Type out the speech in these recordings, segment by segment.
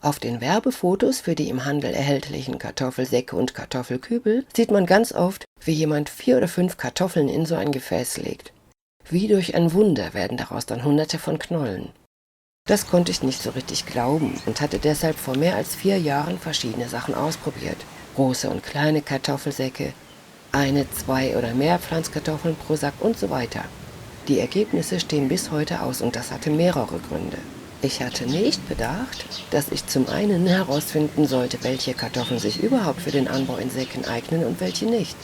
Auf den Werbefotos für die im Handel erhältlichen Kartoffelsäcke und Kartoffelkübel sieht man ganz oft, wie jemand 4 oder 5 Kartoffeln in so ein Gefäß legt. Wie durch ein Wunder werden daraus dann Hunderte von Knollen. Das konnte ich nicht so richtig glauben und hatte deshalb vor mehr als 4 Jahren verschiedene Sachen ausprobiert. Große und kleine Kartoffelsäcke, 1, 2 oder mehr Pflanzkartoffeln pro Sack und so weiter. Die Ergebnisse stehen bis heute aus und das hatte mehrere Gründe. Ich hatte nicht bedacht, dass ich zum einen herausfinden sollte, welche Kartoffeln sich überhaupt für den Anbau in Säcken eignen und welche nicht.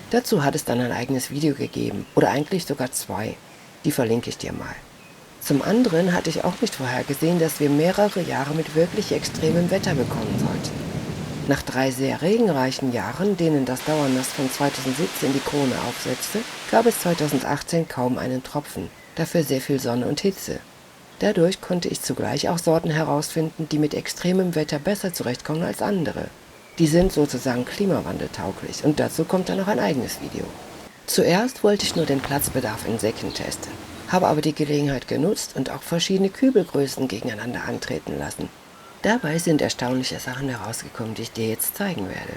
Dazu hat es dann ein eigenes Video gegeben, oder eigentlich sogar 2. Die verlinke ich dir mal. Zum anderen hatte ich auch nicht vorhergesehen, dass wir mehrere Jahre mit wirklich extremem Wetter bekommen sollten. Nach 3 sehr regenreichen Jahren, denen das Dauernass von 2017 die Krone aufsetzte, gab es 2018 kaum einen Tropfen, dafür sehr viel Sonne und Hitze. Dadurch konnte ich zugleich auch Sorten herausfinden, die mit extremem Wetter besser zurechtkommen als andere. Die sind sozusagen klimawandeltauglich und dazu kommt dann noch ein eigenes Video. Zuerst wollte ich nur den Platzbedarf in Säcken testen, habe aber die Gelegenheit genutzt und auch verschiedene Kübelgrößen gegeneinander antreten lassen. Dabei sind erstaunliche Sachen herausgekommen, die ich dir jetzt zeigen werde.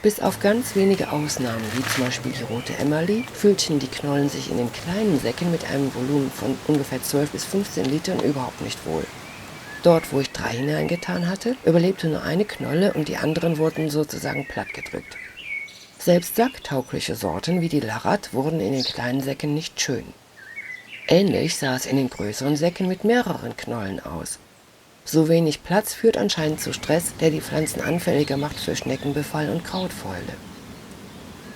Bis auf ganz wenige Ausnahmen, wie zum Beispiel die rote Emmerli, fühlten die Knollen sich in den kleinen Säcken mit einem Volumen von ungefähr 12 bis 15 Litern überhaupt nicht wohl. Dort, wo ich 3 hineingetan hatte, überlebte nur eine Knolle und die anderen wurden sozusagen plattgedrückt. Selbst sacktaugliche Sorten wie die Larat wurden in den kleinen Säcken nicht schön. Ähnlich sah es in den größeren Säcken mit mehreren Knollen aus. So wenig Platz führt anscheinend zu Stress, der die Pflanzen anfälliger macht für Schneckenbefall und Krautfäule.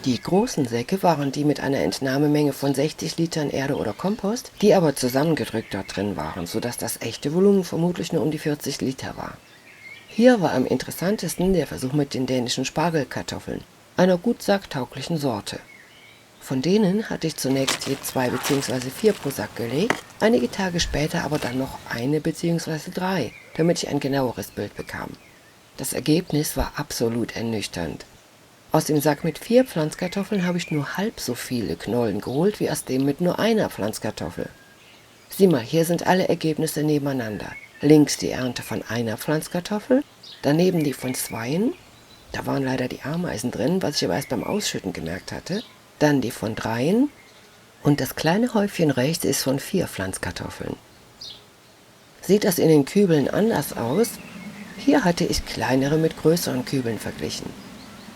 Die großen Säcke waren die mit einer Entnahmemenge von 60 Litern Erde oder Kompost, die aber zusammengedrückt dort drin waren, sodass das echte Volumen vermutlich nur um die 40 Liter war. Hier war am interessantesten der Versuch mit den dänischen Spargelkartoffeln, einer gut sacktauglichen Sorte. Von denen hatte ich zunächst je 2 bzw. 4 pro Sack gelegt, einige Tage später aber dann noch 1 bzw. 3, damit ich ein genaueres Bild bekam. Das Ergebnis war absolut ernüchternd. Aus dem Sack mit 4 Pflanzkartoffeln habe ich nur halb so viele Knollen geholt wie aus dem mit nur einer Pflanzkartoffel. Sieh mal, hier sind alle Ergebnisse nebeneinander. Links die Ernte von einer Pflanzkartoffel, daneben die von 2, da waren leider die Ameisen drin, was ich aber erst beim Ausschütten gemerkt hatte, dann die von 3 und das kleine Häufchen rechts ist von 4 Pflanzkartoffeln. Sieht das in den Kübeln anders aus? Hier hatte ich kleinere mit größeren Kübeln verglichen.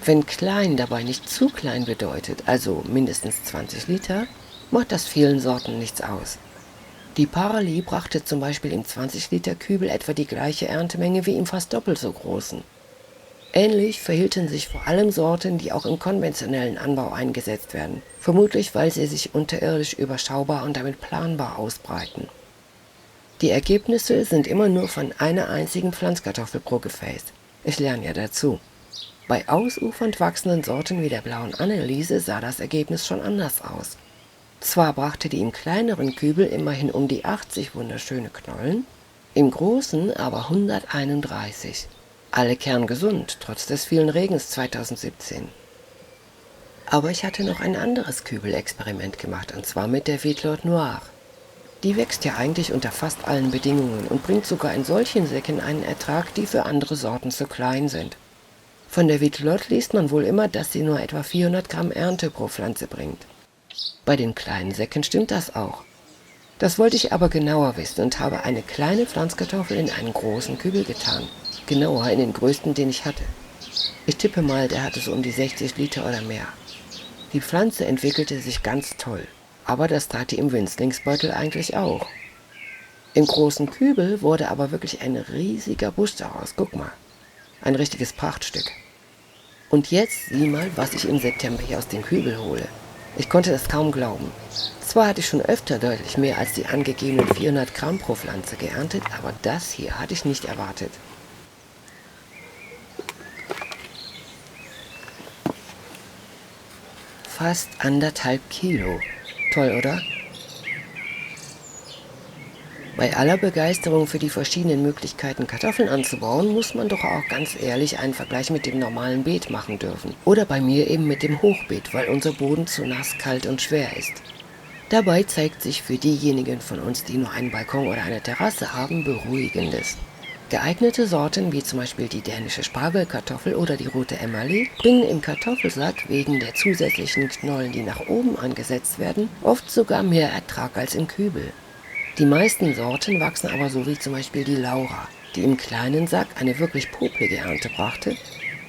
Wenn klein dabei nicht zu klein bedeutet, also mindestens 20 Liter, macht das vielen Sorten nichts aus. Die Parali brachte zum Beispiel im 20 Liter Kübel etwa die gleiche Erntemenge wie im fast doppelt so großen. Ähnlich verhielten sich vor allem Sorten, die auch im konventionellen Anbau eingesetzt werden, vermutlich weil sie sich unterirdisch überschaubar und damit planbar ausbreiten. Die Ergebnisse sind immer nur von einer einzigen Pflanzkartoffel pro Gefäß. Ich lerne ja dazu. Bei ausufernd wachsenden Sorten wie der blauen Anneliese sah das Ergebnis schon anders aus. Zwar brachte die im kleineren Kübel immerhin um die 80 wunderschöne Knollen, im großen aber 131. Alle kerngesund, trotz des vielen Regens 2017. Aber ich hatte noch ein anderes Kübelexperiment gemacht, und zwar mit der Vitelot Noire. Die wächst ja eigentlich unter fast allen Bedingungen und bringt sogar in solchen Säcken einen Ertrag, die für andere Sorten zu klein sind. Von der Vitelot liest man wohl immer, dass sie nur etwa 400 Gramm Ernte pro Pflanze bringt. Bei den kleinen Säcken stimmt das auch. Das wollte ich aber genauer wissen und habe eine kleine Pflanzkartoffel in einen großen Kübel getan. Genauer in den größten, den ich hatte. Ich tippe mal, der hatte so um die 60 Liter oder mehr. Die Pflanze entwickelte sich ganz toll, aber das tat die im Winzlingsbeutel eigentlich auch. Im großen Kübel wurde aber wirklich ein riesiger Busch daraus, guck mal. Ein richtiges Prachtstück. Und jetzt sieh mal, was ich im September hier aus dem Kübel hole. Ich konnte das kaum glauben. Zwar hatte ich schon öfter deutlich mehr als die angegebenen 400 Gramm pro Pflanze geerntet, aber das hier hatte ich nicht erwartet. Fast 1,5 Kilo. Toll, oder? Bei aller Begeisterung für die verschiedenen Möglichkeiten, Kartoffeln anzubauen, muss man doch auch ganz ehrlich einen Vergleich mit dem normalen Beet machen dürfen. Oder bei mir eben mit dem Hochbeet, weil unser Boden zu nass, kalt und schwer ist. Dabei zeigt sich für diejenigen von uns, die nur einen Balkon oder eine Terrasse haben, Beruhigendes. Geeignete Sorten wie zum Beispiel die dänische Spargelkartoffel oder die rote Emmerli bringen im Kartoffelsack wegen der zusätzlichen Knollen, die nach oben angesetzt werden, oft sogar mehr Ertrag als im Kübel. Die meisten Sorten wachsen aber so wie zum Beispiel die Laura, die im kleinen Sack eine wirklich poplige Ernte brachte,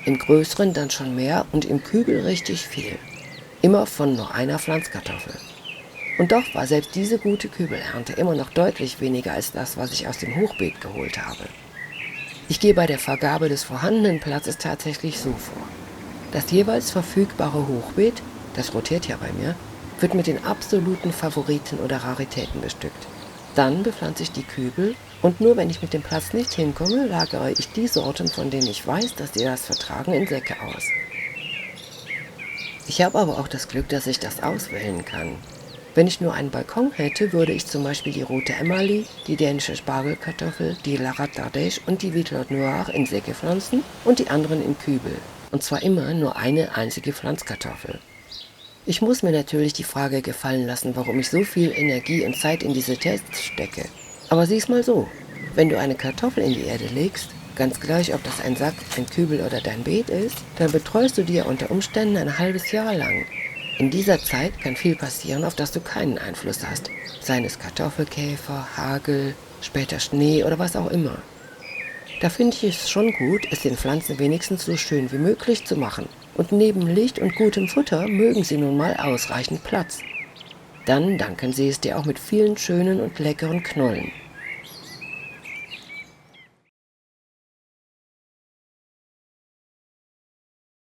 im größeren dann schon mehr und im Kübel richtig viel. Immer von nur einer Pflanzkartoffel. Und doch war selbst diese gute Kübelernte immer noch deutlich weniger als das, was ich aus dem Hochbeet geholt habe. Ich gehe bei der Vergabe des vorhandenen Platzes tatsächlich so vor. Das jeweils verfügbare Hochbeet, das rotiert ja bei mir, wird mit den absoluten Favoriten oder Raritäten bestückt. Dann bepflanze ich die Kübel und nur wenn ich mit dem Platz nicht hinkomme, lagere ich die Sorten, von denen ich weiß, dass sie das vertragen, in Säcke aus. Ich habe aber auch das Glück, dass ich das auswählen kann. Wenn ich nur einen Balkon hätte, würde ich zum Beispiel die rote Emmerli, die dänische Spargelkartoffel, die La Rate d'Ardèche und die Violette Noire in Säcke pflanzen und die anderen in Kübel. Und zwar immer nur eine einzige Pflanzkartoffel. Ich muss mir natürlich die Frage gefallen lassen, warum ich so viel Energie und Zeit in diese Tests stecke. Aber sieh's mal so, wenn du eine Kartoffel in die Erde legst, ganz gleich, ob das ein Sack, ein Kübel oder dein Beet ist, dann betreust du die ja unter Umständen ein halbes Jahr lang. In dieser Zeit kann viel passieren, auf das du keinen Einfluss hast. Seien es Kartoffelkäfer, Hagel, später Schnee oder was auch immer. Da finde ich es schon gut, es den Pflanzen wenigstens so schön wie möglich zu machen. Und neben Licht und gutem Futter mögen sie nun mal ausreichend Platz. Dann danken sie es dir auch mit vielen schönen und leckeren Knollen.